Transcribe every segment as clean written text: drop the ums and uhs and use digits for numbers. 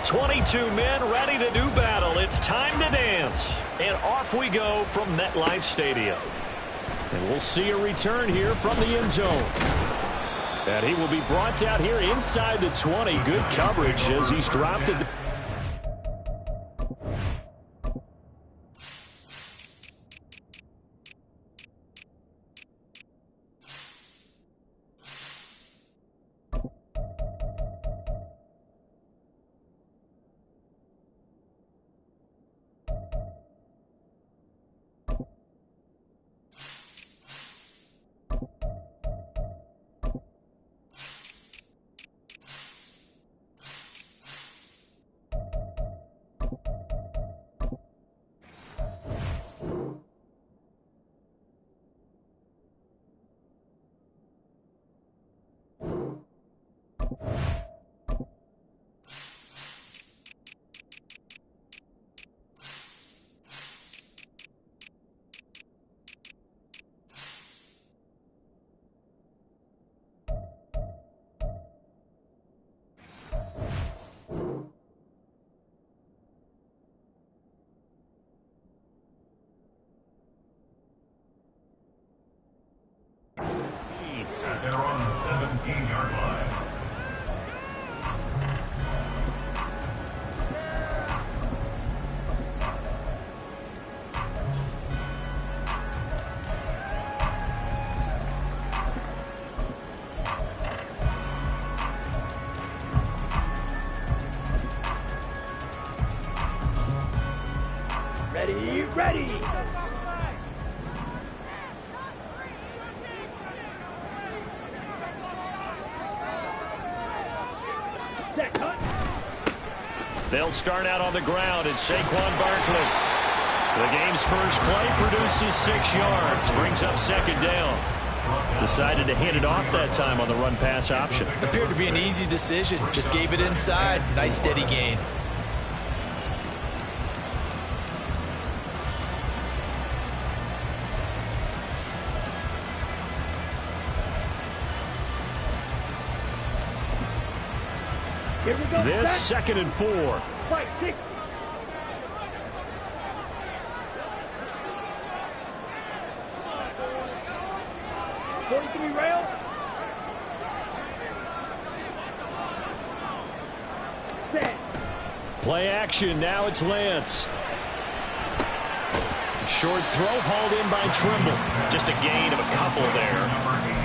22 men ready to do battle. It's time to dance. And off we go from MetLife Stadium. And we'll see a return here from the end zone. And he will be brought down here inside the 20. Good coverage as he's dropped it. They're on the 17-yard line. Ready. They'll start out on the ground, and Saquon Barkley. The game's first play produces 6 yards, brings up second down. Decided to hand it off that time on the run-pass option. Appeared to be an easy decision. Just gave it inside. Nice steady gain. This second and 4. Fight, 6. Rail. Set. Play action. Now it's Lance. Short throw hauled in by Trimble. Just a gain of a couple there.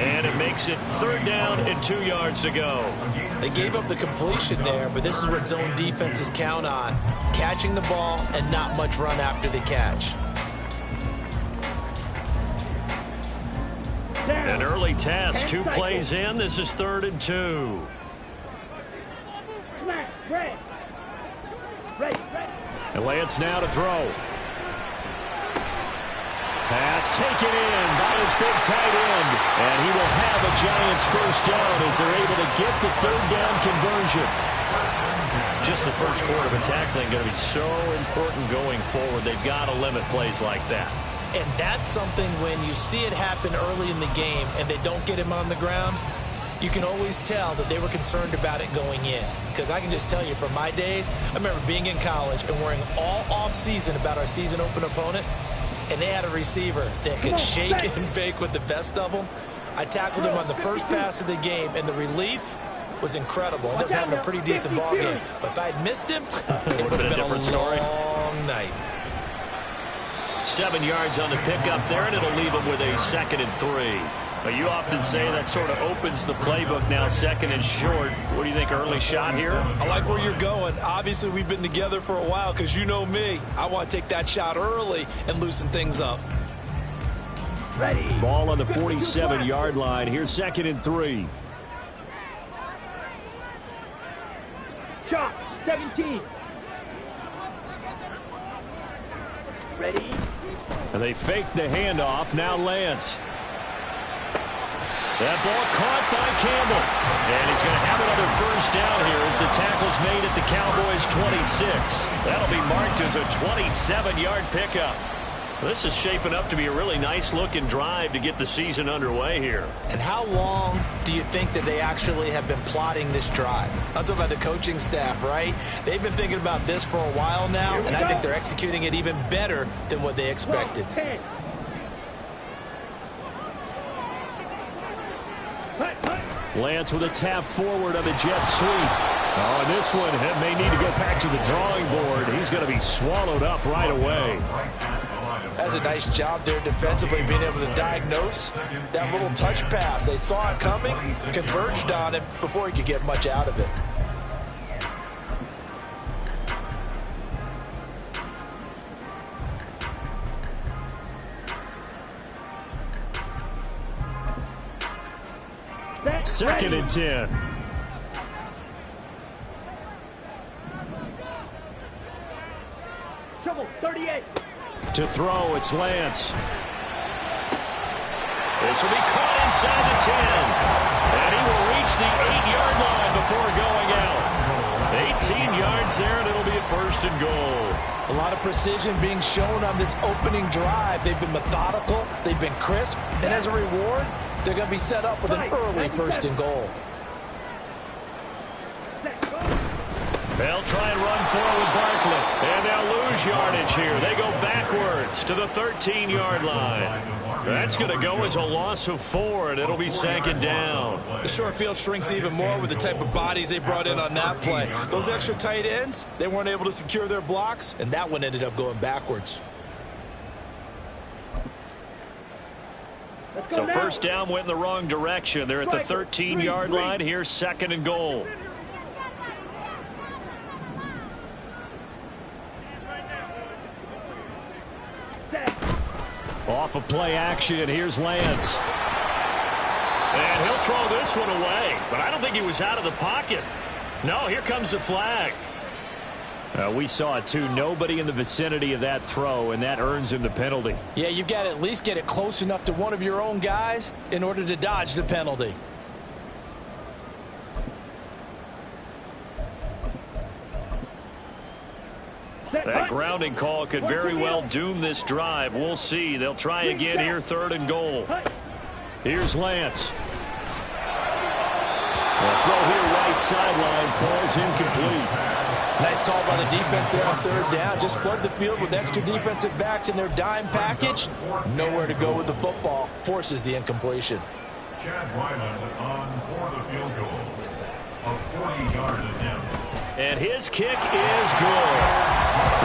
And it makes it third down and 2 yards to go. They gave up the completion there, but this is what zone defenses count on. Catching the ball and not much run after the catch. An early test. 2 plays in. This is 3rd and 2. And Lance now to throw. Pass taken in by his big tight end. And he will have a Giants first down as they're able to get the third down conversion. Just the first quarter, but tackling going to be so important going forward. They've got to limit plays like that. And that's something when you see it happen early in the game and they don't get him on the ground, you can always tell that they were concerned about it going in. Because I can just tell you from my days, I remember being in college and worrying all off-season about our season open opponent, and they had a receiver that could shake and bake with the best of them. I tackled him on the first pass of the game, and the relief was incredible. I ended up having a pretty decent ball game. But if I had missed him, it would have been a different story. Long night. 7 yards on the pickup there, and it'll leave him with a 2nd and 3. But you often say that sort of opens the playbook now, 2nd and short. What do you think, early shot here? I like where you're going. Obviously, we've been together for a while because you know me. I want to take that shot early and loosen things up. Ready. Ball on the 47-yard line. Here's 2nd and 3. Shot, 17. Ready. And they fake the handoff. Now Lance. That ball caught by Campbell. And he's going to have another first down here as the tackle's made at the Cowboys' 26. That'll be marked as a 27-yard pickup. This is shaping up to be a really nice-looking drive to get the season underway here. And how long do you think that they actually have been plotting this drive? I'm talking about the coaching staff, right? They've been thinking about this for a while now, and I think they're executing it even better than what they expected. Lance with a tap forward on the jet sweep. Oh, and this one may need to go back to the drawing board. He's going to be swallowed up right away. That's a nice job there defensively, being able to diagnose that little touch pass. They saw it coming, converged on it before he could get much out of it. Second and 10. Trouble, 38. To throw, it's Lance. This will be caught inside the 10. And he will reach the 8-yard line before going out. 18 yards there, and it'll be a first and goal. A lot of precision being shown on this opening drive. They've been methodical, they've been crisp, and as a reward, they're going to be set up with an early first and goal. They'll try and run forward with Barkley, and they'll lose yardage here. They go backwards to the 13-yard line. That's going to go as a loss of 4, and it'll be second down. The short field shrinks even more with the type of bodies they brought in on that play. Those extra tight ends, they weren't able to secure their blocks, and that one ended up going backwards. So first down went in the wrong direction. They're at the 13-yard line. Here's second and goal. Off of play action, here's Lance. And he'll throw this one away, but I don't think he was out of the pocket. No, here comes the flag. We saw it too. Nobody in the vicinity of that throw, and that earns him the penalty. Yeah, you've got to at least get it close enough to one of your own guys in order to dodge the penalty. That grounding call could very well doom this drive. We'll see. They'll try again here, third and goal. Here's Lance. The throw here, right sideline, falls incomplete. Nice call by the defense there on third down. Just flood the field with extra defensive backs in their dime package. Nowhere to go with the football. Forces the incompletion. Chad Wyland on for the field goal. A 40-yard attempt. And his kick is good.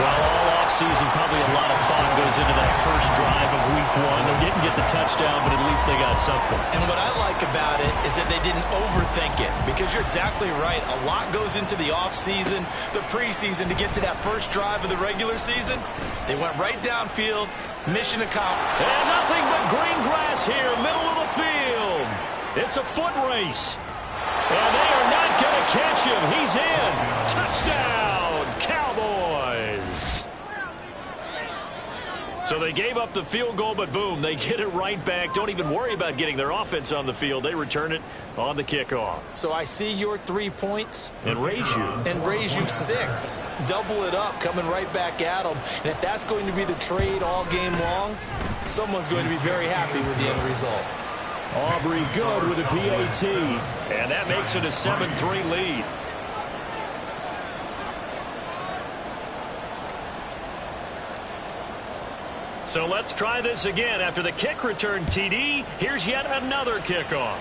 Well, all offseason, probably a lot of thought goes into that first drive of week 1. They didn't get the touchdown, but at least they got something. And what I like about it is that they didn't overthink it, because you're exactly right. A lot goes into the offseason, the preseason, to get to that first drive of the regular season. They went right downfield, mission accomplished. And nothing but green grass here, middle of the field. It's a foot race. And they are not going to catch him. He's in. Touchdown, Cowboys. So they gave up the field goal, but boom, they get it right back. Don't even worry about getting their offense on the field. They return it on the kickoff. So I see your 3 points. And raise you. And raise you 6. Double it up, coming right back at them. And if that's going to be the trade all game long, someone's going to be very happy with the end result. Aubrey good with a PAT. And that makes it a 7-3 lead. So let's try this again. After the kick return TD, here's yet another kickoff.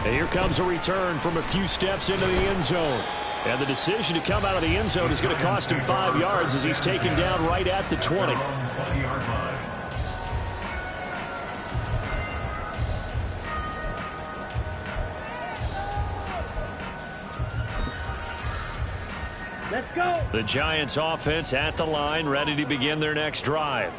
And here comes a return from a few steps into the end zone. And the decision to come out of the end zone is going to cost him 5 yards as he's taken down right at the 20. Let's go. The Giants offense at the line, ready to begin their next drive.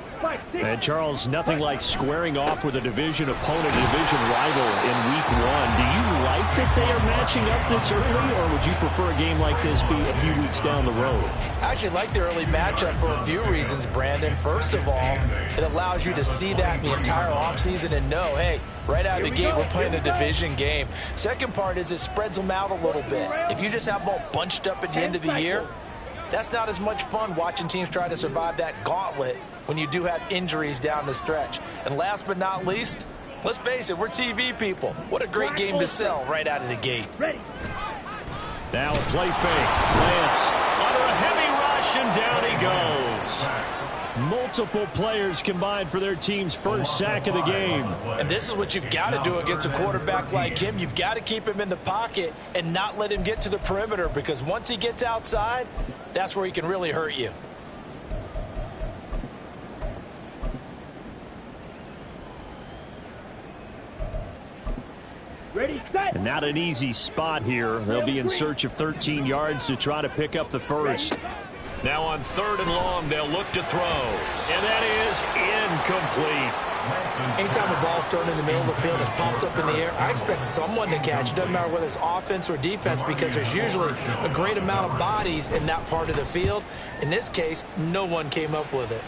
And Charles, nothing like squaring off with a division opponent, a division rival in week 1. Do you like that they are matching up this early, or would you prefer a game like this be a few weeks down the road? I actually like the early matchup for a few reasons, Brandon. First of all, it allows you to see that the entire offseason and know, hey, right out of the gate, we're playing a division game. Second part is it spreads them out a little bit. If you just have them all bunched up at the end of the year, That's not as much fun watching teams try to survive that gauntlet when you do have injuries down the stretch. And last but not least, let's face it, we're TV people. What a great game to sell right out of the gate. Ready. Now a play fake. Lance under a heavy rush, and down he goes. Multiple players combined for their team's first sack of the game. And this is what you've got to do against a quarterback like him. You've got to keep him in the pocket and not let him get to the perimeter, because once he gets outside, that's where he can really hurt you. Ready, set. And not an easy spot here. They'll be in search of 13 yards to try to pick up the first. Now on 3rd and long, they'll look to throw. And that is incomplete. Anytime a ball's thrown in the middle of the field, it's popped up in the air, I expect someone to catch. It doesn't matter whether it's offense or defense, because there's usually a great amount of bodies in that part of the field. In this case, no one came up with it.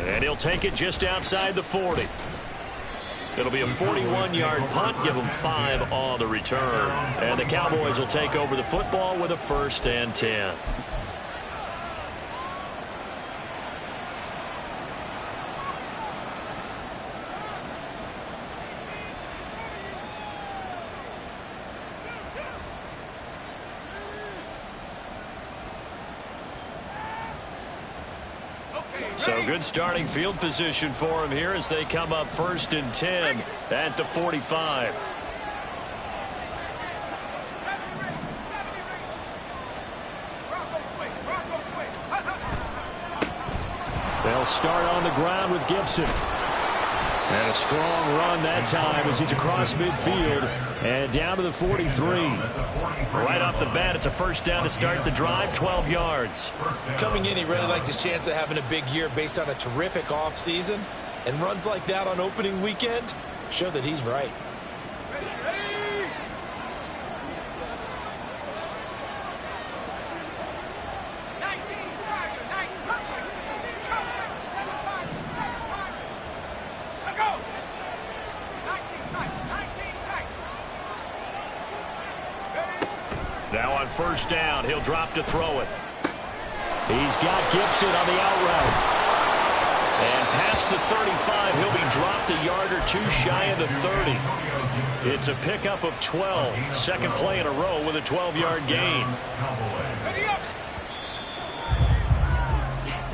And he'll take it just outside the 40. It'll be a 41-yard punt, give them 5 on the return. And the Cowboys will take over the football with a 1st and 10. So good starting field position for him here as they come up 1st and 10 at the 45. They'll start on the ground with Gibson. And a strong run that time as he's across midfield and down to the 43. Right off the bat, it's a 1st down to start the drive, 12 yards. Coming in, he really liked his chance of having a big year based on a terrific offseason. And runs like that on opening weekend show that he's right. Now on 1st down, he'll drop to throw it. He's got Gibson on the out route. And past the 35, he'll be dropped a yard or 2 shy of the 30. It's a pickup of 12. 2nd play in a row with a 12-yard gain.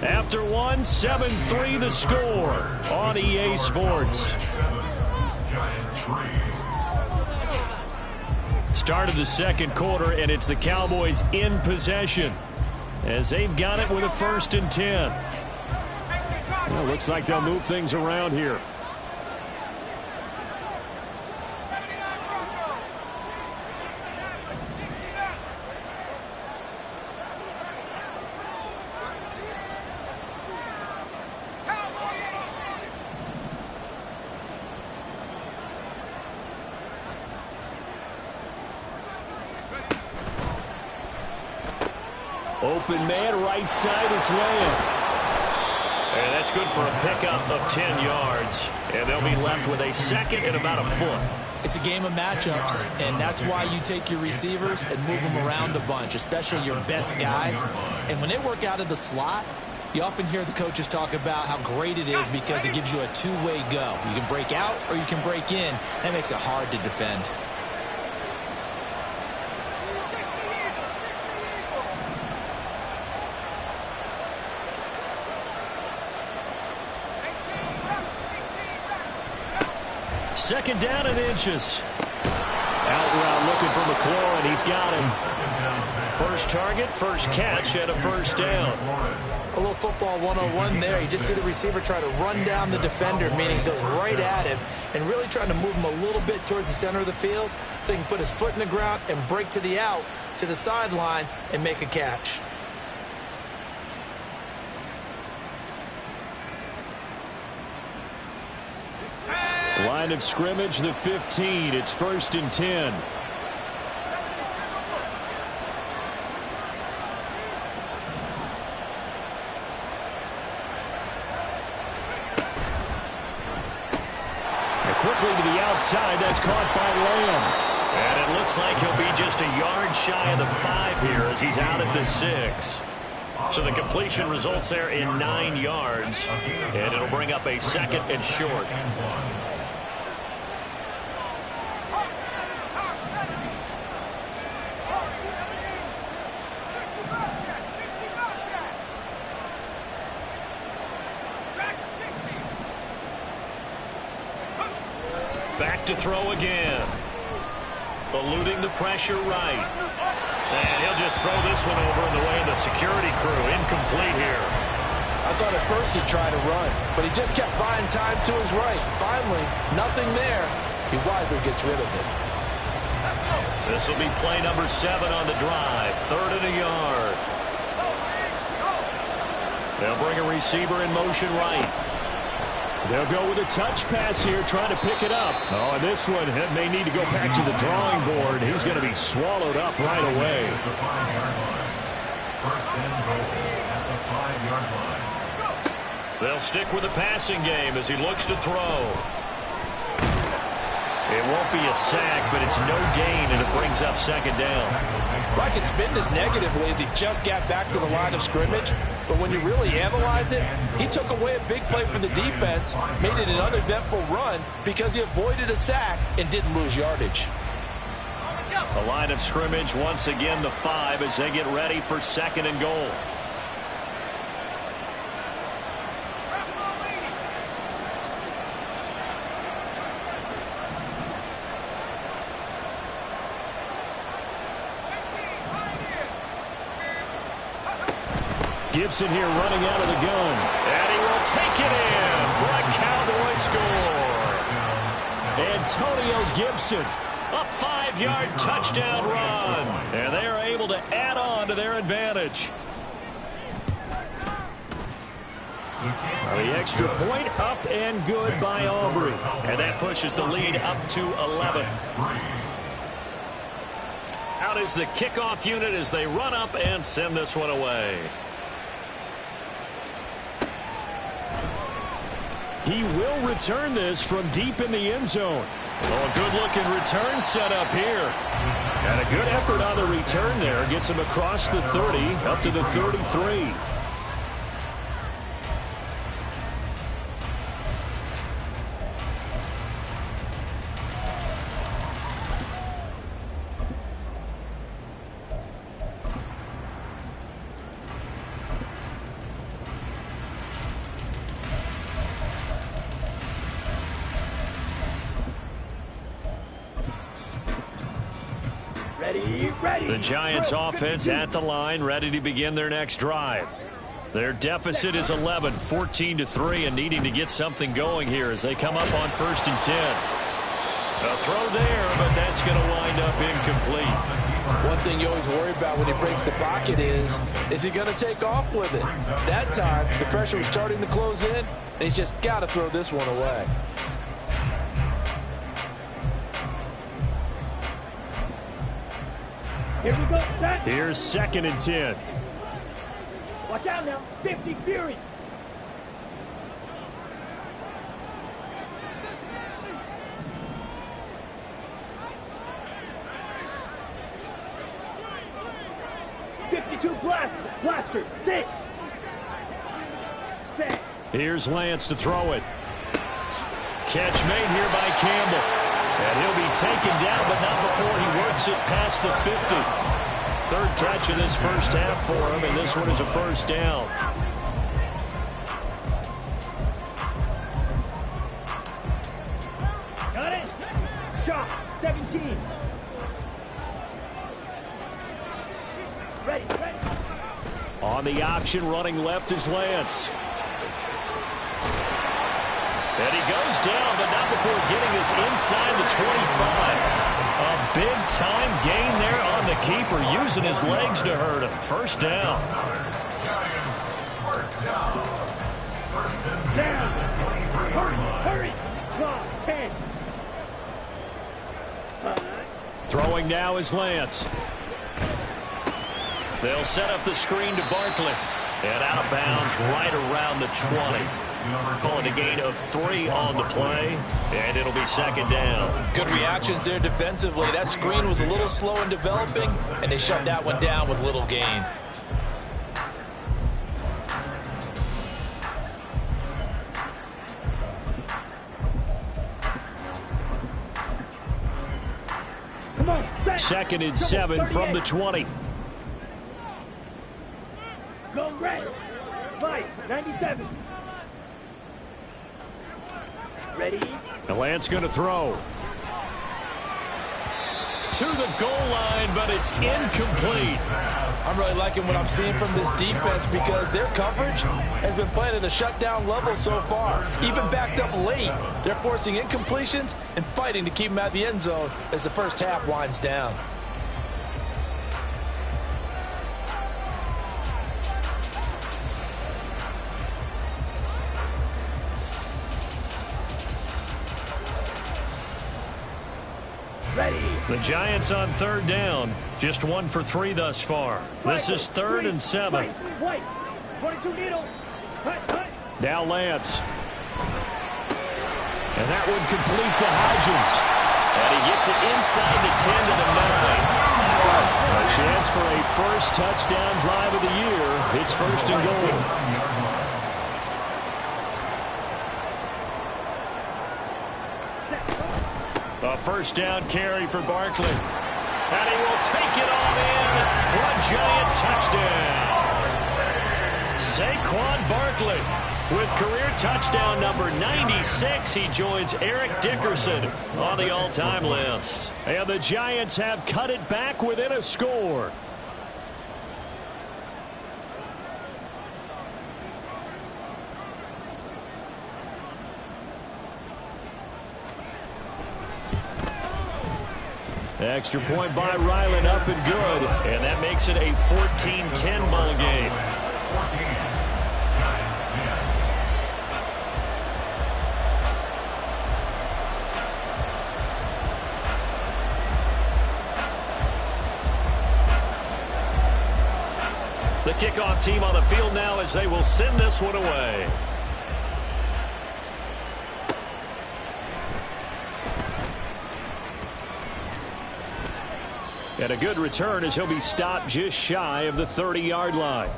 After one, 7-3 the score on EA Sports. Start of the 2nd quarter, and it's the Cowboys in possession as they've got it with a 1st and 10. Well, looks like they'll move things around here. Open man, right side, it's Lamb. And that's good for a pickup of 10 yards. And they'll be left with a 2nd and about a foot. It's a game of matchups, and that's why you take your receivers and move them around a bunch, especially your best guys. And when they work out of the slot, you often hear the coaches talk about how great it is because it gives you a two-way go. You can break out or you can break in. That makes it hard to defend. Second down and inches. Out route looking for McClure, and he's got him. First target, first catch, and a 1st down. A little football 101 there. You just see the receiver try to run down the defender, meaning he goes right at him, and really trying to move him a little bit towards the center of the field so he can put his foot in the ground and break to the out, to the sideline, and make a catch. Line of scrimmage, the 15. It's 1st and 10. And quickly to the outside. That's caught by Lamb. And it looks like he'll be just a yard shy of the 5 here as he's out at the 6. So the completion results there in 9 yards, and it'll bring up a 2nd and short. Back to throw again. Eluding the pressure right. And he'll just throw this one over in the way of the security crew. Incomplete here. I thought at first he'd try to run, but he just kept buying time to his right. Finally, nothing there. He wisely gets rid of it. This will be play number 7 on the drive. 3rd and a yard. They'll bring a receiver in motion right. They'll go with a touch pass here, trying to pick it up. Oh, and this one may need to go back to the drawing board. He's going to be swallowed up right away. They'll stick with the passing game as he looks to throw. It won't be a sack, but it's no gain, and it brings up 2nd down. Well, I can spin this negatively as he just got back to the line of scrimmage. But when you really analyze it, he took away a big play for the defense, made it an uneventful run because he avoided a sack and didn't lose yardage. The line of scrimmage once again the 5 as they get ready for 2nd and goal. Gibson here running out of the gun. And he will take it in for a Cowboy score. Antonio Gibson, a 5-yard touchdown run. And they are able to add on to their advantage. The extra point up and good by Aubrey. And that pushes the lead up to 11. Out is the kickoff unit as they run up and send this one away. He will return this from deep in the end zone. Oh, a good-looking return set up here. And a good effort on the return there. Gets him across the 30, up to the 33. The Giants offense at the line, ready to begin their next drive. Their deficit is 11, 14-3, and needing to get something going here as they come up on 1st and 10. A throw there, but that's going to wind up incomplete. One thing you always worry about when he breaks the pocket is he going to take off with it? That time, the pressure was starting to close in, and he's just got to throw this one away. Here we go, set. Here's 2nd and 10. Watch out now. 50 Fury. Blaster. 6. Here's Lance to throw it. Catch made here by Campbell. And he'll be taken down, but not before he works it past the 50. 3rd catch of this first half for him, and this one is a 1st down. Got it. Shot. 17. Ready. On the option, running left is Lance. And he goes down, but not before getting this inside the 25. A big-time gain there on the keeper, using his legs to hurt him. 1st down. Down. Hurry. Clock. 10. Throwing now is Lance. They'll set up the screen to Barkley. And out of bounds right around the 20. Call it a gain of 3 on the play, and it'll be second down. Good reactions there defensively. That screen was a little slow in developing, and they shut that one down with little gain. Second and 7 from the 20. Go red. Right, 97. Ready? The Lance going to throw. To the goal line, but it's incomplete. I'm really liking what I'm seeing from this defense because their coverage has been playing at a shutdown level so far. Even backed up late, they're forcing incompletions and fighting to keep them out of the end zone as the first half winds down. The Giants on third down. Just 1 for 3 thus far. This is 3rd and 7. White. 22 needle. Now Lance. And that one complete to Hodgins. And he gets it inside the 10 to the 9. A chance for a first touchdown drive of the year. It's 1st and goal. A first down carry for Barkley. And he will take it on in for a Giant touchdown. Saquon Barkley with career touchdown number 96. He joins Eric Dickerson on the all-time list. And the Giants have cut it back within a score. Extra point by Ryland, up and good. And that makes it a 14-10 ball game. 14. The kickoff team on the field now as they will send this one away. And a good return as he'll be stopped just shy of the 30-yard line.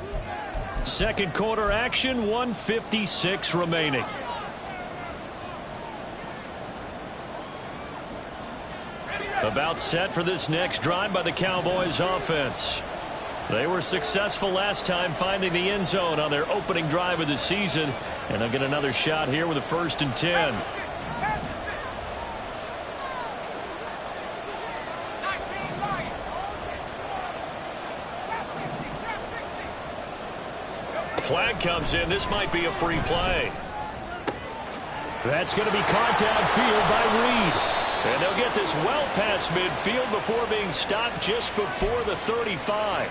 Second quarter action, 1:56 remaining. About set for this next drive by the Cowboys offense. They were successful last time finding the end zone on their opening drive of the season. And they'll get another shot here with a 1st and 10. Flag comes in. This might be a free play. That's going to be caught downfield by Reed. And they'll get this well past midfield before being stopped just before the 35.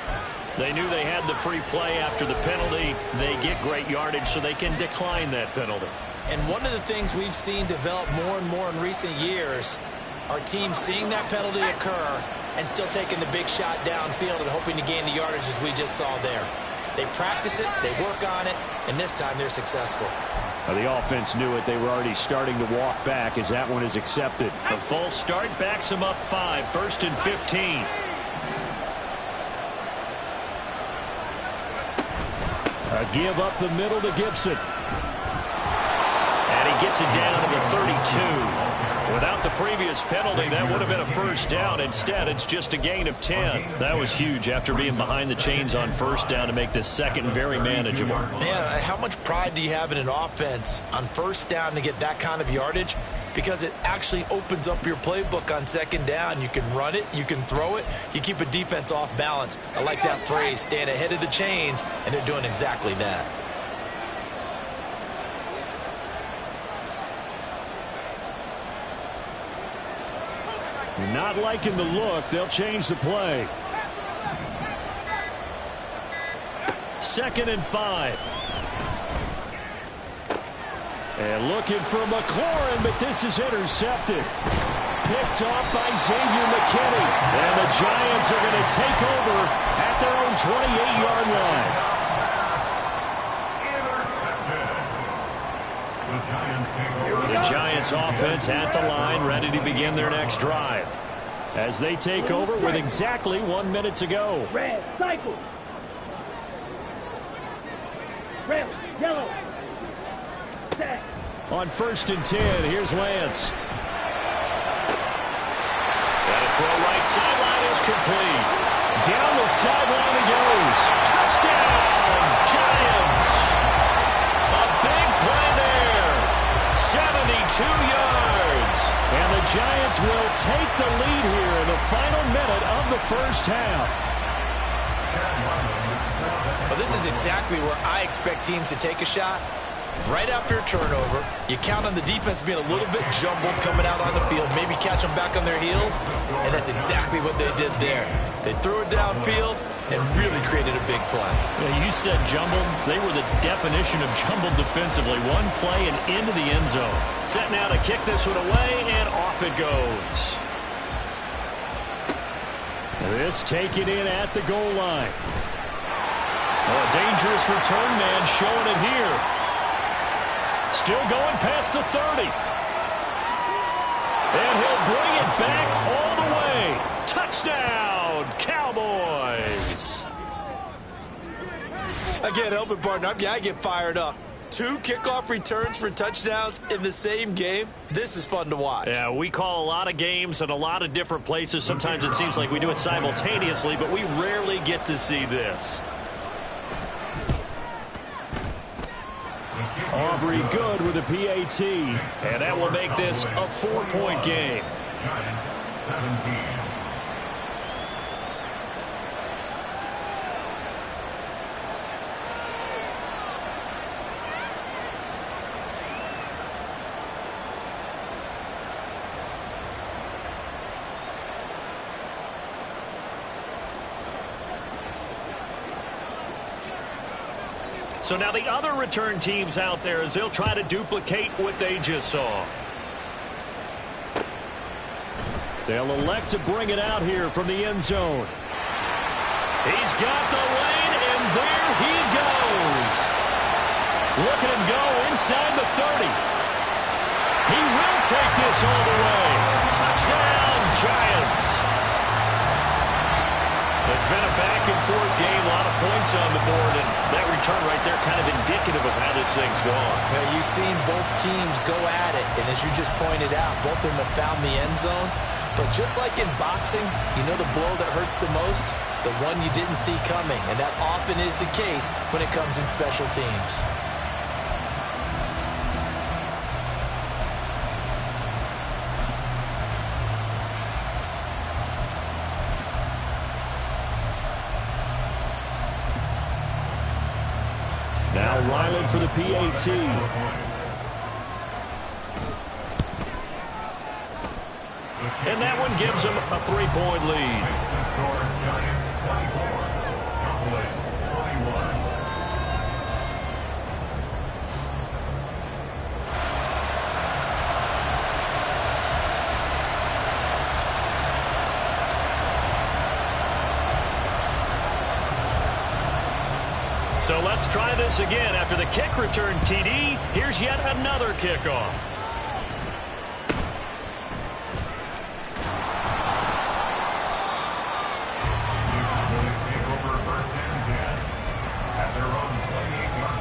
They knew they had the free play after the penalty. They get great yardage so they can decline that penalty. And one of the things we've seen develop more and more in recent years are teams seeing that penalty occur and still taking the big shot downfield and hoping to gain the yardage as we just saw there. They practice it, they work on it, and this time they're successful. The offense knew it. They were already starting to walk back as that one is accepted. The false start backs them up 5, 1st and 15. A give up the middle to Gibson. And he gets it down to the 32. Without the previous penalty, that would have been a first down. Instead, it's just a gain of 10. That was huge after being behind the chains on first down to make this second very manageable. Yeah, how much pride do you have in an offense on first down to get that kind of yardage? Because it actually opens up your playbook on second down. You can run it, you can throw it, you keep a defense off balance. I like that phrase, staying ahead of the chains, and they're doing exactly that. Not liking the look. They'll change the play. 2nd and 5. And looking for McLaurin, but this is intercepted. Picked off by Xavier McKinney. And the Giants are going to take over at their own 28-yard line. Giants offense at the line, ready to begin their next drive. As they take over with exactly 1 minute to go. Red, cycle. Red, yellow. Set. On 1st and 10, here's Lance. And a throw right sideline is complete. Down the sideline he goes. Touchdown, Giants. A big play there. 72 yards. And the Giants will take the lead here in the final minute of the first half. Well, this is exactly where I expect teams to take a shot. Right after a turnover, you count on the defense being a little bit jumbled coming out on the field, maybe catch them back on their heels, and that's exactly what they did there. They threw it downfield and really created a big play. Yeah, you said jumbled. They were the definition of jumbled defensively. One play and into the end zone. Set now to kick this one away, and off it goes. This taken in at the goal line. Oh, a dangerous return man showing it here. Still going past the 30. And he'll bring it back all the way. Touchdown, Cowboys. I can't help it, partner. I get fired up. 2 kickoff returns for touchdowns in the same game. This is fun to watch. Yeah, we call a lot of games in a lot of different places. Sometimes it seems like we do it simultaneously, but we rarely get to see this. Aubrey good with a PAT, and that will make this a 4-point game. Giants 17. So now the other return teams out there as they'll try to duplicate what they just saw. They'll elect to bring it out here from the end zone. He's got the lane, and there he goes. Look at him go inside the 30. He will take this all the way. Touchdown, Giants. It's been a back-and-forth game, a lot of points on the board, and that return right there kind of indicative of how this thing's gone. Now, you've seen both teams go at it, and as you just pointed out, both of them have found the end zone. But just like in boxing, you know the blow that hurts the most? The one you didn't see coming, and that often is the case when it comes in special teams. Now Ryland for the PAT. And that one gives them a 3-point lead. Giants 24. Cowboys 21. So let's try this again. After the kick return TD, here's yet another kickoff. Cowboys take over 1st and 10 at their own 28-yard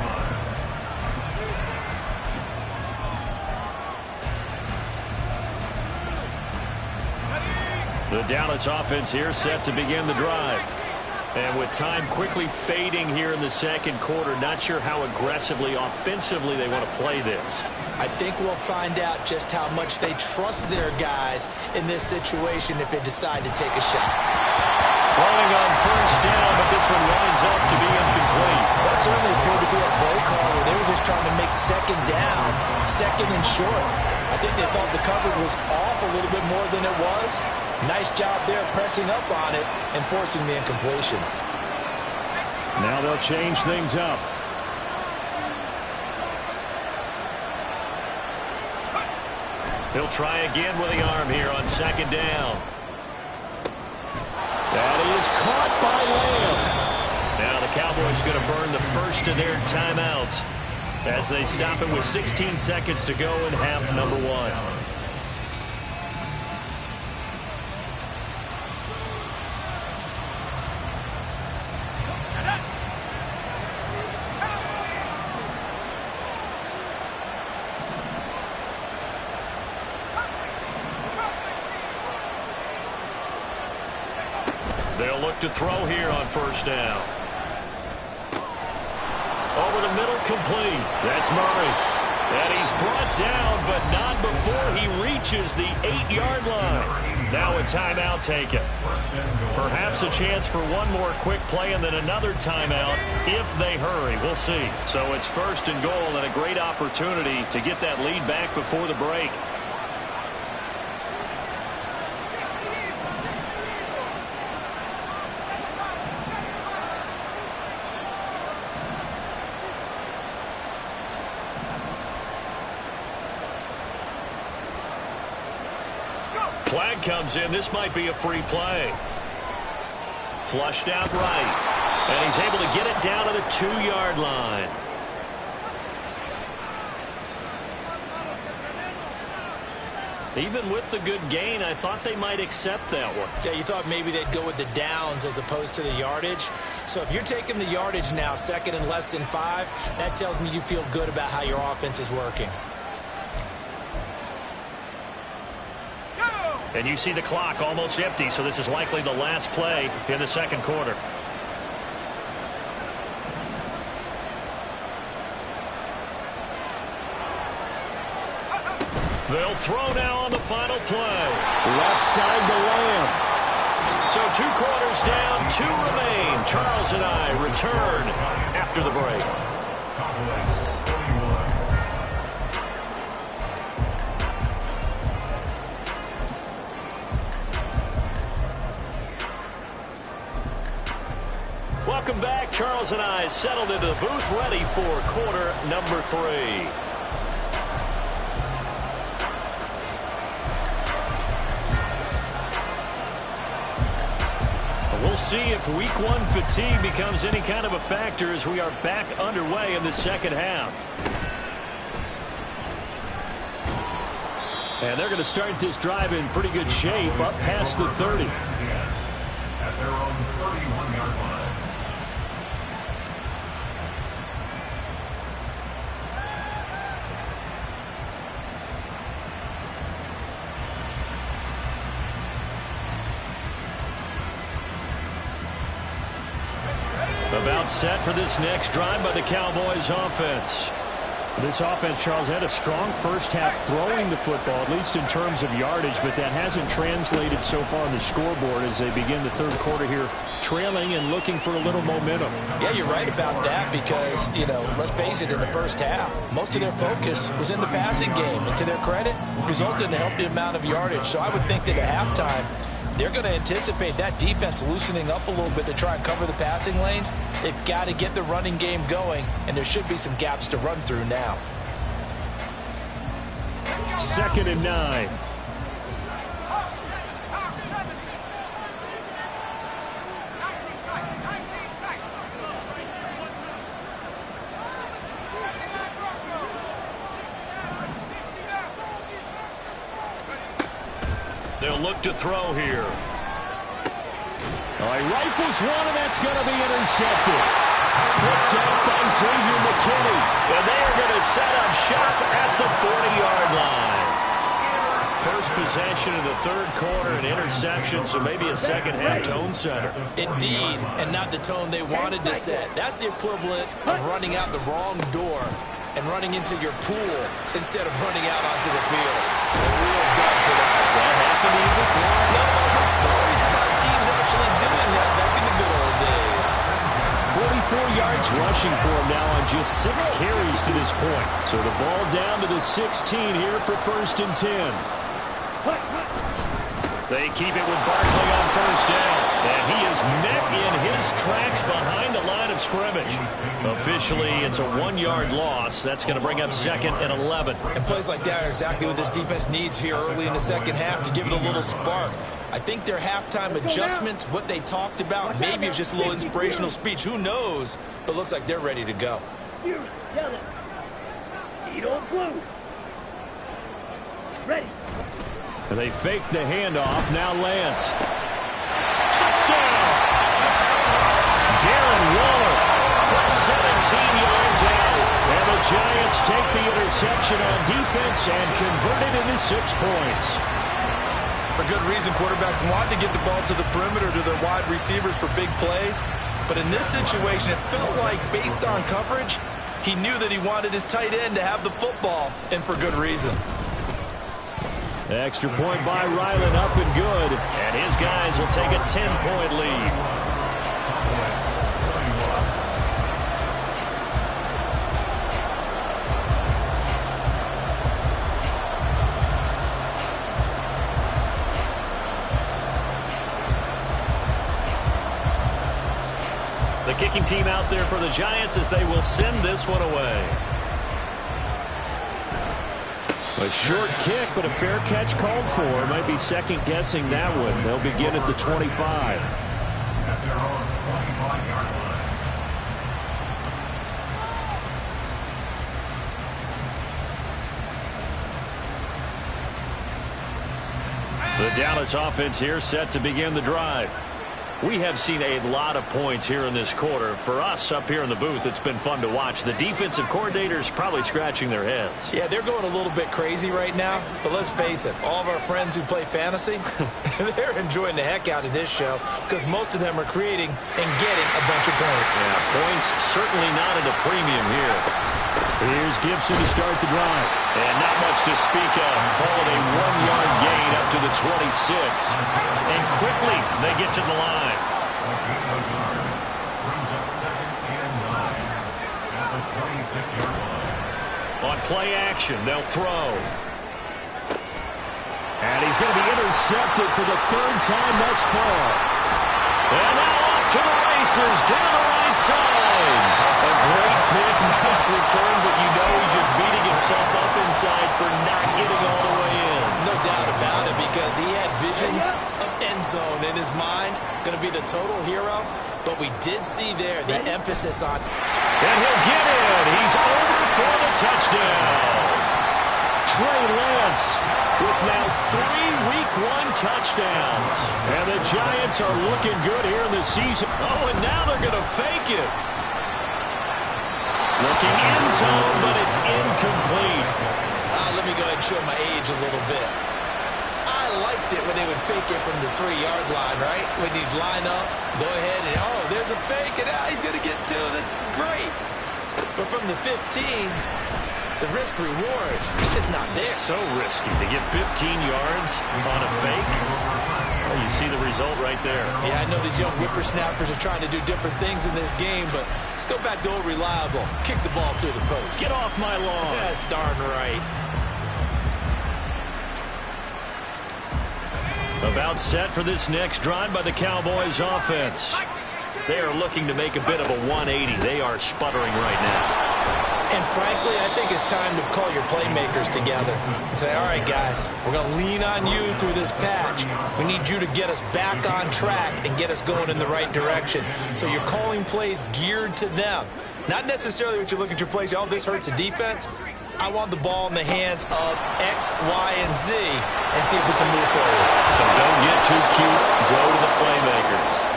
line. The Dallas offense here set to begin the drive. And with time quickly fading here in the second quarter, not sure how aggressively, offensively they want to play this. I think we'll find out just how much they trust their guys in this situation if they decide to take a shot. Throwing on 1st down, but this one winds up to be incomplete. That certainly appeared to be a play call where they were just trying to make 2nd down, 2nd and short. I think they thought the coverage was off a little bit more than it was. Nice job there pressing up on it and forcing the incompletion. Now they'll change things up. He'll try again with the arm here on 2nd down. That is caught by Lamb. Now the Cowboys going to burn the first of their timeouts. as they stop it with 16 seconds to go in half number one. They'll look to throw here on first down. Over the middle, complete. That's Murray. And he's brought down, but not before he reaches the 8-yard line. Now a timeout taken. Perhaps a chance for one more quick play and then another timeout if they hurry. We'll see. So it's first and goal and a great opportunity to get that lead back before the break. Flag comes in. This might be a free play. Flushed out right. And he's able to get it down to the 2-yard line. Even with the good gain, I thought they might accept that one. Yeah, you thought maybe they'd go with the downs as opposed to the yardage. So if you're taking the yardage now, second and less than 5, that tells me you feel good about how your offense is working. And you see the clock almost empty, so this is likely the last play in the second quarter. They'll throw now on the final play. Left side to Lamb. So 2 quarters down, 2 remain. Charles and I return after the break. Welcome back. Charles and I settled into the booth, ready for quarter number 3. We'll see if week 1 fatigue becomes any kind of a factor as we are back underway in the second half. And they're going to start this drive in pretty good shape, up past the 30. At their own 31-yard line. About set for this next drive by the Cowboys offense. This offense, Charles, had a strong first half throwing the football, at least in terms of yardage, but that hasn't translated so far on the scoreboard as they begin the third quarter here, trailing and looking for a little momentum. Yeah, you're right about that because, you know, let's face it, in the first half, most of their focus was in the passing game. And to their credit, resulted in a healthy amount of yardage. So I would think that at halftime, they're going to anticipate that defense loosening up a little bit to try and cover the passing lanes. They've got to get the running game going, and there should be some gaps to run through now. 2nd and 9. They'll look to throw here. He rifles one, and that's going to be intercepted. Picked up by Xavier McKinney. And they are going to set up shop at the 40-yard line. First possession of the third quarter, an interception, so maybe a second-half tone setter. Indeed, and not the tone they wanted to set. That's the equivalent of running out the wrong door and running into your pool instead of running out onto the field. A real dud for that. Has that happened to you before? No, but stories about teams actually doing that back in the good old days. 44 yards rushing for him now on just 6 carries to this point. So the ball down to the 16 here for 1st and 10. They keep it with Barkley on first down. And he is met in his tracks behind the line of scrimmage. Officially, it's a 1-yard loss. That's going to bring up 2nd and 11. And plays like that are exactly what this defense needs here early in the second half to give it a little spark. I think their halftime adjustment, what they talked about, maybe it's just a little inspirational speech. Who knows? But looks like they're ready to go. Needle and glue. Ready. And they fake the handoff. Now Lance. Touchdown! Darren Waller from 17 yards out. And the Giants take the interception on defense and convert it into 6 points. For good reason, quarterbacks want to get the ball to the perimeter to their wide receivers for big plays. But in this situation, it felt like, based on coverage, he knew that he wanted his tight end to have the football, and for good reason. Extra point by Ryland, up and good. And his guys will take a 10-point lead. The kicking team out there for the Giants as they will send this one away. A short kick, but a fair catch called for. Might be second-guessing that one. They'll begin at the 25. At their own 25-yard line. The Dallas offense here set to begin the drive. We have seen a lot of points here in this quarter. For us up here in the booth, it's been fun to watch. The defensive coordinators probably scratching their heads. Yeah, they're going a little bit crazy right now. But let's face it, all of our friends who play fantasy, they're enjoying the heck out of this show because most of them are creating and getting a bunch of points. Yeah, points certainly not at a premium here. Here's Gibson to start the drive. And not much to speak of. Call it a 1-yard gain up to the 26. And quickly they get to the line. Brings up 2nd and 9 at the 26-yard line. On play action, they'll throw. And he's going to be intercepted for the 3rd time thus far. And now off to the races down the right side. A great pick, nice return, but you know he's just beating himself up inside for not getting all the way in. No doubt about it, because he had visions of end zone in his mind. Going to be the total hero, but we did see there the emphasis on. And he'll get it. He's over for the touchdown. Trey Lance with now 3 Week 1 touchdowns. And the Giants are looking good here in the season. Oh, and now they're going to fake it. Looking end zone, but it's incomplete. Let me go ahead and show my age a little bit. I liked it when they would fake it from the 3-yard line, right? When you'd line up, go ahead and, oh, there's a fake, and he's going to get 2. That's great. But from the 15, the risk-reward is just not there. So risky to get 15 yards on a fake. Well, you see the result right there. Yeah, I know these young whippersnappers are trying to do different things in this game, but let's go back to old reliable. Kick the ball through the post. Get off my lawn. That's darn right. About set for this next drive by the Cowboys offense. They are looking to make a bit of a 180. They are sputtering right now. And frankly, I think it's time to call your playmakers together and say, all right, guys, we're going to lean on you through this patch. We need you to get us back on track and get us going in the right direction. So you're calling plays geared to them. Not necessarily what you look at your plays, oh, this hurts the defense. I want the ball in the hands of X, Y, and Z and see if we can move forward. So don't get too cute. Go to the playmakers.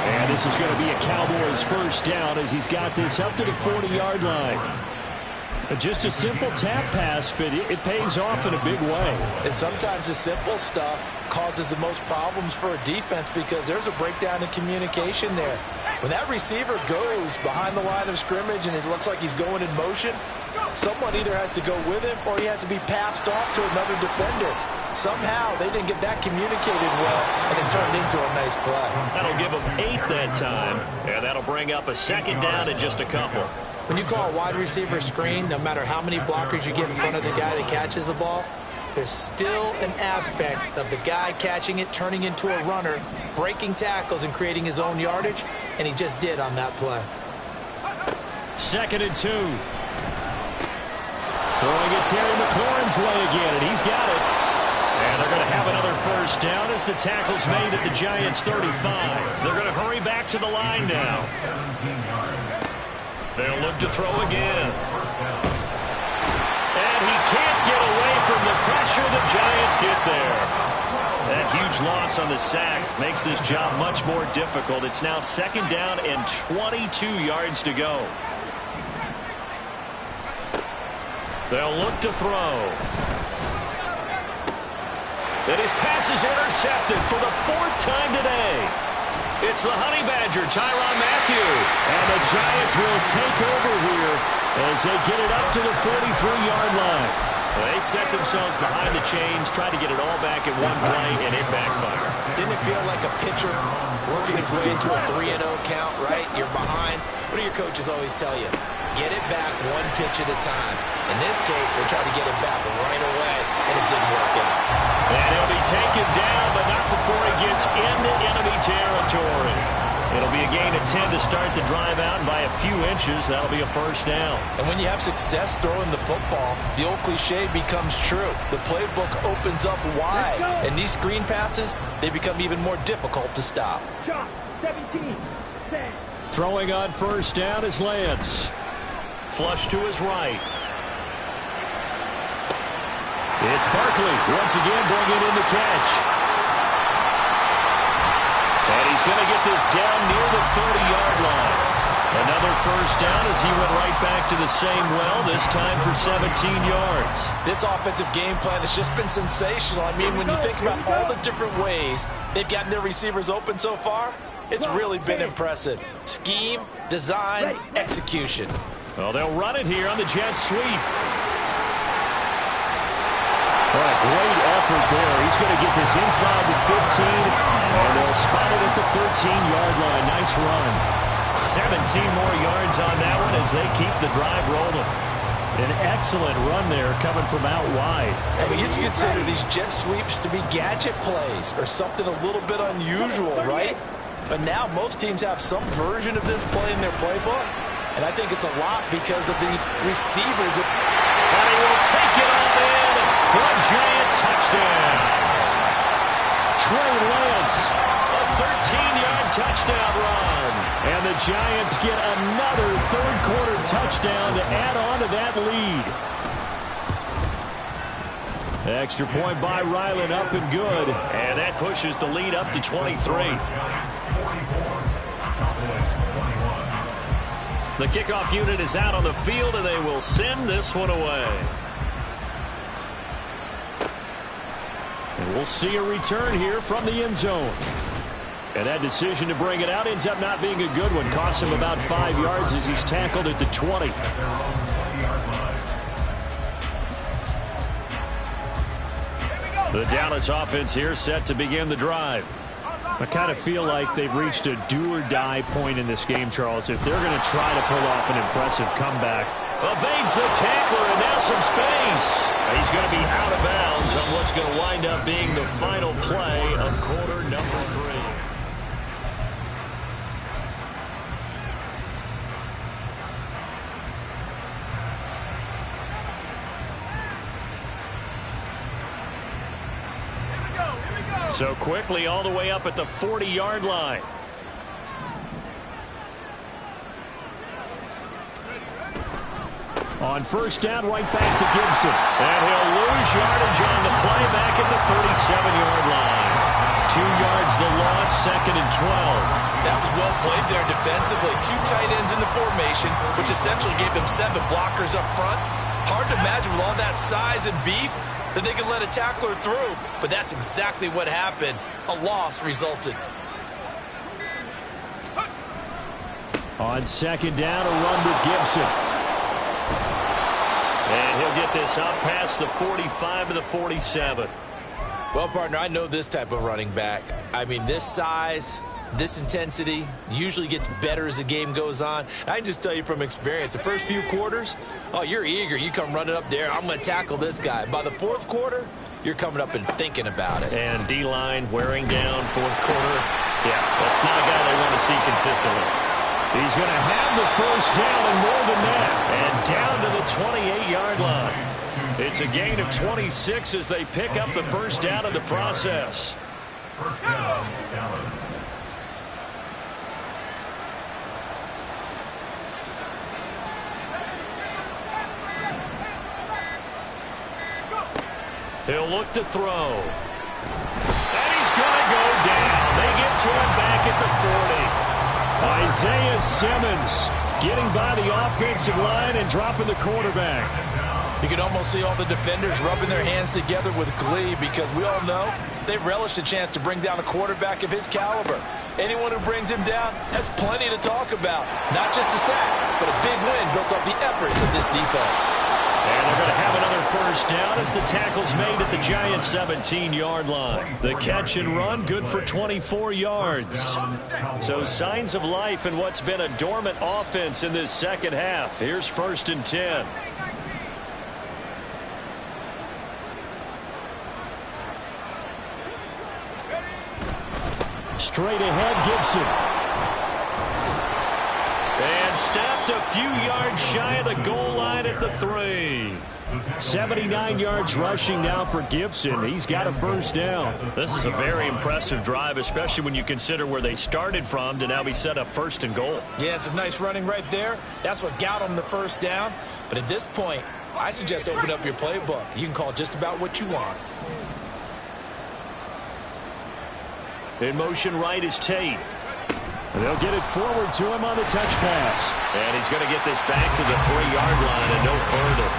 And this is going to be a Cowboys first down as he's got this up to the 40-yard line. Just a simple tap pass, but it pays off in a big way. And sometimes the simple stuff causes the most problems for a defense because there's a breakdown in communication there. When that receiver goes behind the line of scrimmage and it looks like he's going in motion, someone either has to go with him or he has to be passed off to another defender. Somehow they didn't get that communicated well, and it turned into a nice play. That'll give them 8 that time, and that'll bring up a 2nd down and just a couple. When you call a wide receiver screen, no matter how many blockers you get in front of the guy that catches the ball, there's still an aspect of the guy catching it, turning into a runner, breaking tackles and creating his own yardage, and he just did on that play. 2nd and 2. Throwing it Terry McLaurin's way again, and he's got it. And they're going to have another first down as the tackle's made at the Giants' 35. They're going to hurry back to the line now. They'll look to throw again. pressure. The Giants get there. That huge loss on the sack makes this job much more difficult. It's now 2nd down and 22 yards to go. They'll look to throw. And his pass is intercepted for the 4th time today. It's the Honey Badger, Tyrann Mathieu. And the Giants will take over here as they get it up to the 43-yard line. They set themselves behind the chains, tried to get it all back in one play, and it backfired. Didn't it feel like a pitcher working his way into a 3-0 count, right? You're behind. What do your coaches always tell you? Get it back one pitch at a time. In this case, they tried to get it back right away, and it didn't work out. And he'll be taken down, but not before he gets into enemy territory. It'll be a gain of 10 to start the drive out, and by a few inches, that'll be a 1st down. And when you have success throwing the football, the old cliche becomes true. The playbook opens up wide, and these screen passes, they become even more difficult to stop. Shot, 17, 10. Throwing on 1st down is Lance. Flush to his right. It's Barkley once again bringing in the catch. And he's going to get this down near the 30-yard line. Another 1st down as he went right back to the same well, this time for 17 yards. This offensive game plan has just been sensational. I mean, when you think about all the different ways they've gotten their receivers open so far, it's really been impressive. Scheme, design, execution. Well, they'll run it here on the jet sweep. What a great effort there. He's going to get this inside the 15, and they'll spot it at the 13-yard line. Nice run. 17 more yards on that one as they keep the drive rolling. An excellent run there coming from out wide. And we used to consider these jet sweeps to be gadget plays or something a little bit unusual, right? But now most teams have some version of this play in their playbook. And I think it's a lot because of the receivers. And he will take it all in for a Giant touchdown. Trey Lance. A 13-yard touchdown run. And the Giants get another 3rd-quarter touchdown to add on to that lead. Extra point by Ryland, up and good. And that pushes the lead up to 23. The kickoff unit is out on the field, and they will send this one away. And we'll see a return here from the end zone. And that decision to bring it out ends up not being a good one. Costs him about 5 yards as he's tackled at the 20. The Dallas offense here set to begin the drive. I kind of feel like they've reached a do-or-die point in this game, Charles. If they're going to try to pull off an impressive comeback. Evades the tackler, and now some space. He's going to be out of bounds on what's going to wind up being the final play of quarter number 3. So quickly all the way up at the 40-yard line. On 1st down, right back to Gibson. And he'll lose yardage on the play back at the 37-yard line. 2 yards the loss, 2nd and 12. That was well played there defensively. 2 tight ends in the formation, which essentially gave them 7 blockers up front. Hard to imagine with all that size and beef that they could let a tackler through, but that's exactly what happened. A loss resulted. On 2nd down, a run with Gibson. And he'll get this up past the 45 to the 47. Well, partner, I know this type of running back. I mean, this size, this intensity usually gets better as the game goes on. I can just tell you from experience, the first few quarters, oh, you're eager. You come running up there, I'm going to tackle this guy. By the 4th quarter, you're coming up and thinking about it. And D-line wearing down 4th quarter. Yeah, that's not a guy they want to see consistently. He's going to have the 1st down and more than that. And down to the 28-yard line. It's a gain of 26 as they pick up the 1st down in the process. 1st down, Dallas. He'll look to throw. And he's going to go down. They get to him back at the 40. Isaiah Simmons getting by the offensive line and dropping the quarterback. You can almost see all the defenders rubbing their hands together with glee because we all know they relish the chance to bring down a quarterback of his caliber. Anyone who brings him down has plenty to talk about. Not just a sack, but a big win built off the efforts of this defense. And they're going to have another first down as the tackle's made at the Giants' 17-yard line. The catch and run good for 24 yards. So signs of life in what's been a dormant offense in this second half. Here's 1st and 10. Straight ahead, Gibson. And stopped a few yards shy of the goal line at the 3. 79 yards rushing now for Gibson. He's got a first down. This is a very impressive drive, especially when you consider where they started from to now be set up 1st and goal. Yeah, it's some nice running right there. That's what got them the first down. But at this point, I suggest open up your playbook. You can call just about what you want. In motion right is Tate. They'll get it forward to him on the touch pass. And he's going to get this back to the 3-yard line and no further.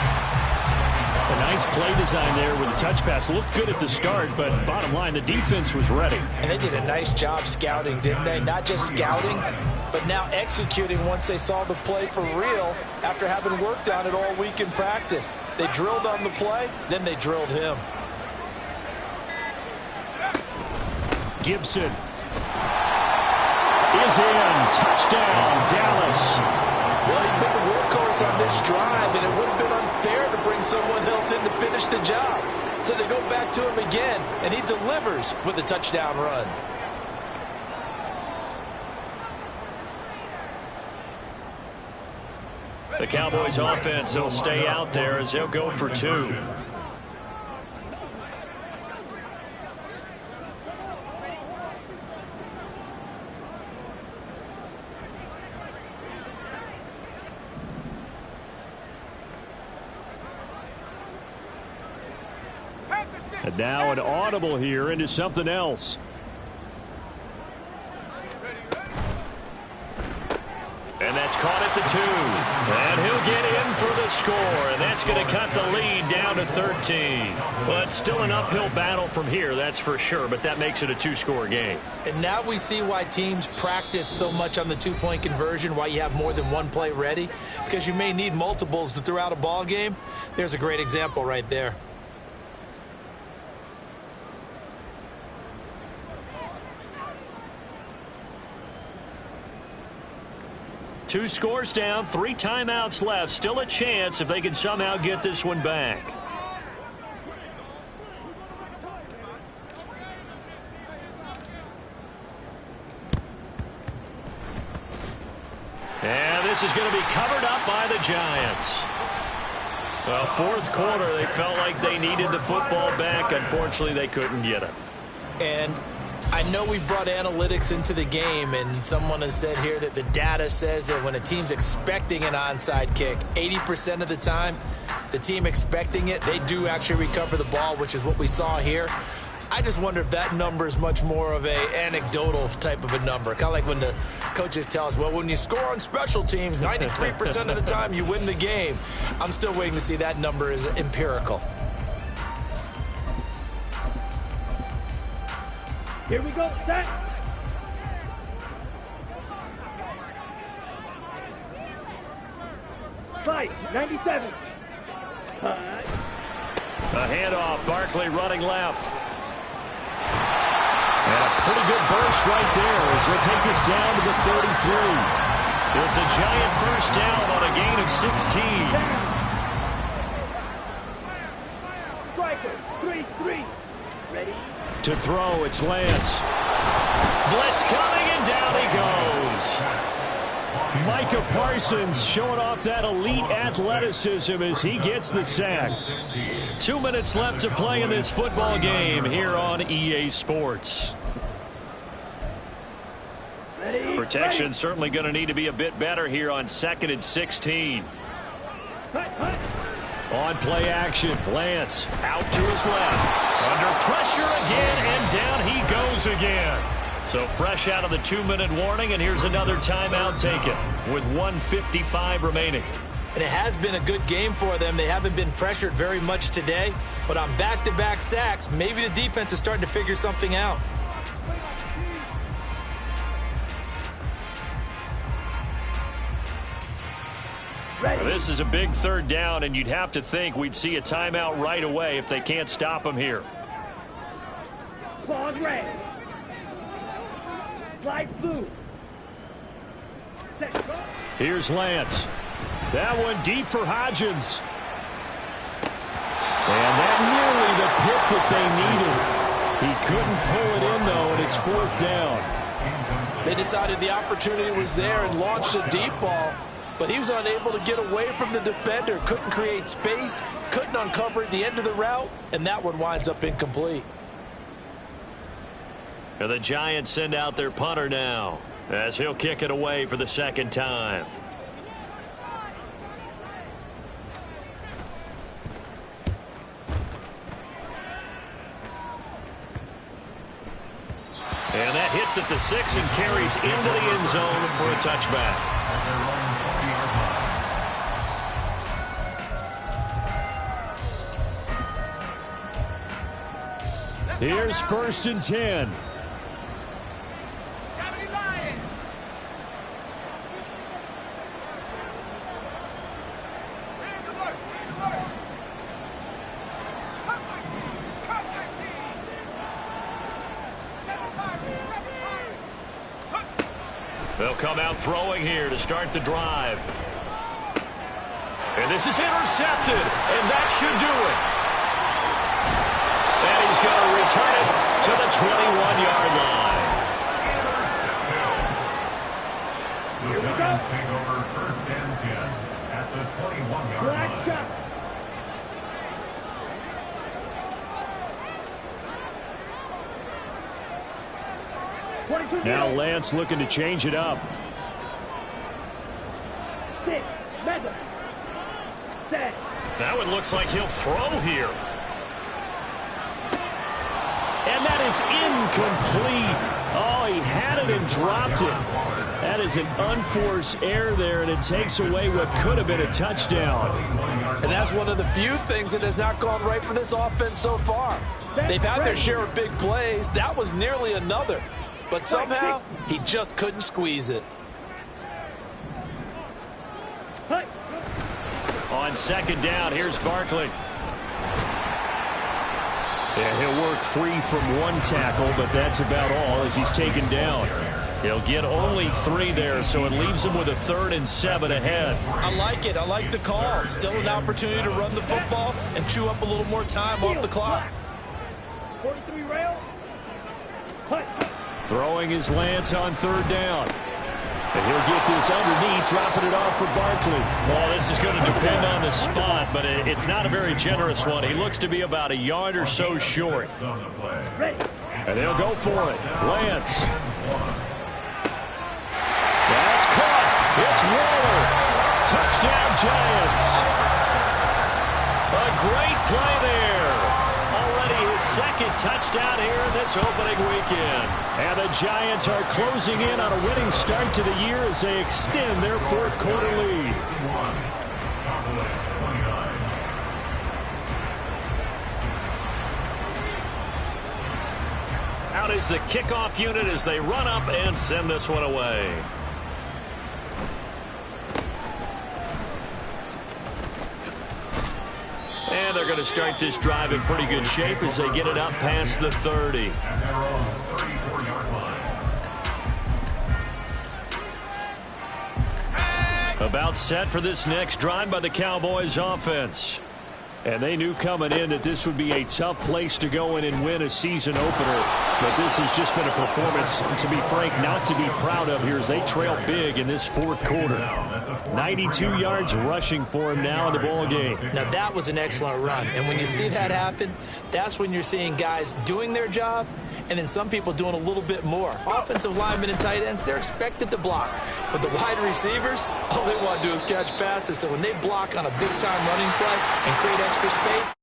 A nice play design there with the touch pass. Looked good at the start, but bottom line, the defense was ready. And they did a nice job scouting, didn't they? Not just scouting, but now executing once they saw the play for real after having worked on it all week in practice. They drilled on the play, then they drilled him. Gibson is in. Touchdown, Dallas. Well, he's been the workhorse on this drive, and it would have been unfair to bring someone else in to finish the job. So they go back to him again, and he delivers with a touchdown run. The Cowboys offense will stay out there as they'll go for 2. And now an audible here into something else. And that's caught at the 2. And he'll get in for the score. And that's going to cut the lead down to 13. Well, it's still an uphill battle from here, that's for sure. But that makes it a 2-score game. And now we see why teams practice so much on the 2-point conversion, why you have more than one play ready. Because you may need multiples to throw out a ball game. There's a great example right there. Two scores down, 3 timeouts left. Still a chance if they can somehow get this one back. And this is going to be covered up by the Giants. Well, 4th quarter, they felt like they needed the football back. Unfortunately, they couldn't get it. And I know we brought analytics into the game, and someone has said here that the data says that when a team's expecting an onside kick, 80% of the time, the team expecting it, they do actually recover the ball, which is what we saw here. I just wonder if that number is much more of a anecdotal type of a number. Kind of like when the coaches tell us, well, when you score on special teams, 93% of the time you win the game. I'm still waiting to see that number is empirical. Here we go, set. Fight, 97. A handoff, Barkley running left. And a pretty good burst right there as they'll take this down to the 33. It's a Giant first down on a gain of 16. Striker, 3-3. Ready? To throw, it's Lance. Blitz coming, and down he goes. Micah Parsons showing off that elite athleticism as he gets the sack. 2 minutes left to play in this football game here on EA Sports. Ready? Protection certainly going to need to be a bit better here on 2nd and 16. On play action, Lance out to his left. Under pressure again, and down he goes again. So fresh out of the 2-minute warning, and here's another timeout taken with 1:55 remaining. And it has been a good game for them. They haven't been pressured very much today, but on back-to-back sacks, maybe the defense is starting to figure something out. This is a big third down, and you'd have to think we'd see a timeout right away if they can't stop him here. Claws red. Light blue. Here's Lance. That one deep for Hodgins. And that nearly the pick that they needed. He couldn't pull it in, though, and it's 4th down. They decided the opportunity was there and launched a deep ball, but he was unable to get away from the defender, couldn't create space, couldn't uncover at the end of the route, and that one winds up incomplete. And the Giants send out their punter now, as he'll kick it away for the second time. And that hits at the 6 and carries into the end zone for a touchback. Here's 1st and 10. They'll come out throwing here to start the drive. And this is intercepted, and that should do it. And he's going to return it to the 21-yard line. The Giants take over 1st and 10 at the 21-yard line. Now Lance looking to change it up. That one looks like he'll throw here. And that is incomplete. Oh, he had it and dropped it. That is an unforced error there, and it takes away what could have been a touchdown. And that's one of the few things that has not gone right for this offense so far. They've had their share of big plays. That was nearly another. But somehow, he just couldn't squeeze it. On 2nd down, here's Barkley. Yeah, he'll work free from one tackle, but that's about all as he's taken down. He'll get only 3 there, so it leaves him with a 3rd and 7 ahead. I like it. I like the call. Still an opportunity to run the football and chew up a little more time off the clock. 43 rail. Throwing his Lance on 3rd down. And he'll get this underneath, dropping it off for Barkley. Well, this is going to depend on the spot, but it's not a very generous one. He looks to be about a yard or so short. And they'll go for it. Lance. That's caught. It's Waller. Touchdown, Giants. A great play there. Already his 2nd touchdown here in this opening weekend. And the Giants are closing in on a winning start to the year as they extend their 4th quarter lead. Out is the kickoff unit as they run up and send this one away. And they're going to start this drive in pretty good shape as they get it up past the 30. About set for this next drive by the Cowboys offense. And they knew coming in that this would be a tough place to go in and win a season opener. But this has just been a performance, to be frank, not to be proud of here as they trail big in this fourth quarter. 92 yards rushing for him now in the ball game. Now, that was an excellent run. And when you see that happen, that's when you're seeing guys doing their job and then some people doing a little bit more. Offensive linemen and tight ends, they're expected to block. But the wide receivers, all they want to do is catch passes. So when they block on a big-time running play and create extra space,